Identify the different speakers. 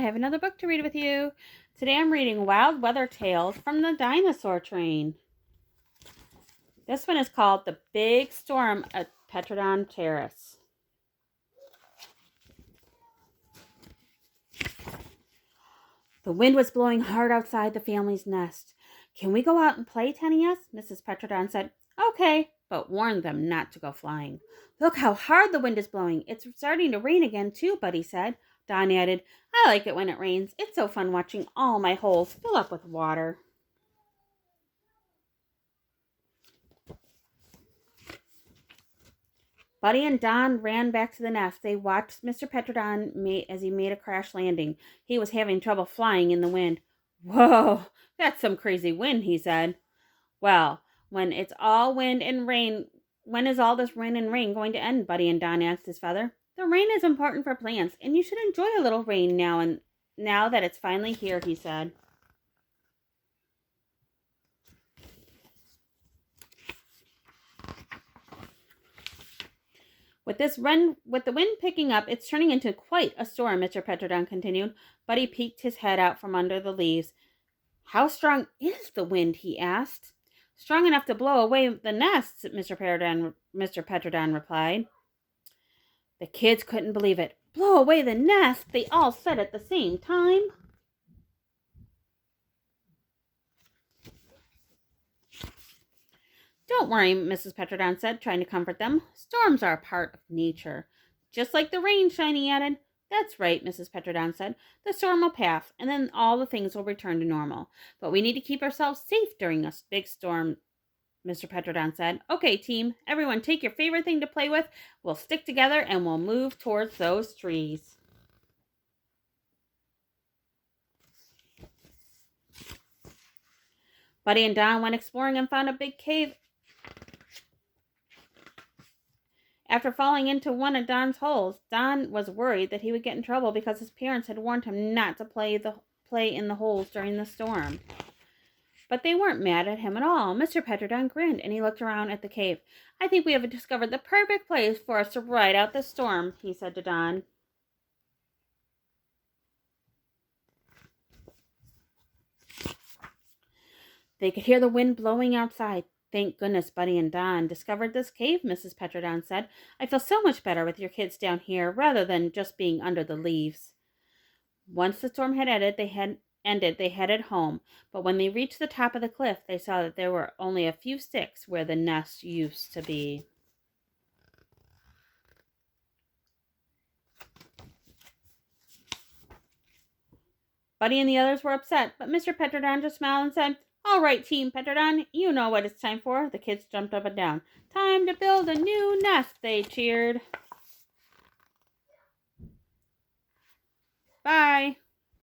Speaker 1: have another book to read with you. Today I'm reading Wild Weather Tales from the Dinosaur Train. This one is called The Big Storm at Petrodon Terrace. The wind was blowing hard outside the family's nest. "Can we go out and play, Tenny asked. Mrs. Petrodon said, "Okay," but warned them not to go flying. "Look how hard the wind is blowing. It's starting to rain again, too," Buddy said. Don added, "I like it when it rains. It's so fun watching all my holes fill up with water." Buddy and Don ran back to the nest. They watched Mr. Petrodon as he made a crash landing. He was having trouble flying in the wind. "Whoa, that's some crazy wind," he said. "Well, when it's all wind and rain, when is all this rain and rain going to end?" Buddy and Don asked his father. "The rain is important for plants, and you should enjoy a little rain now that it's finally here," he said. With the wind picking up, it's turning into quite a storm," Mr. Petrodon continued. Buddy peeked his head out from under the leaves. "How strong is the wind?" he asked. "Strong enough to blow away the nests," Mr. Petrodon replied. The kids couldn't believe it. "Blow away the nest!" they all said at the same time. "Don't worry," Mrs. Petrodon said, trying to comfort them. "Storms are a part of nature." "Just like the rain," Shiny added. "That's right," Mrs. Petrodon said. "The storm will pass, and then all the things will return to normal. But we need to keep ourselves safe during a big storm," Mr. Petrodon said. "Okay, team, everyone take your favorite thing to play with. We'll stick together and we'll move towards those trees." Buddy and Don went exploring and found a big cave. After falling into one of Don's holes, Don was worried that he would get in trouble because his parents had warned him not to play in the holes during the storm. But they weren't mad at him at all. Mr. Petrodon grinned and he looked around at the cave. "I think we have discovered the perfect place for us to ride out the storm," he said to Don. They could hear the wind blowing outside. "Thank goodness Buddy and Don discovered this cave," Mrs. Petrodon said. "I feel so much better with your kids down here rather than just being under the leaves." Once the storm had ended, they headed home. But when they reached the top of the cliff, they saw that there were only a few sticks where the nest used to be. Buddy and the others were upset, but Mr. Petrodon just smiled and said, "All right, Team Petrodon, you know what it's time for." The kids jumped up and down. "Time to build a new nest," they cheered. Bye.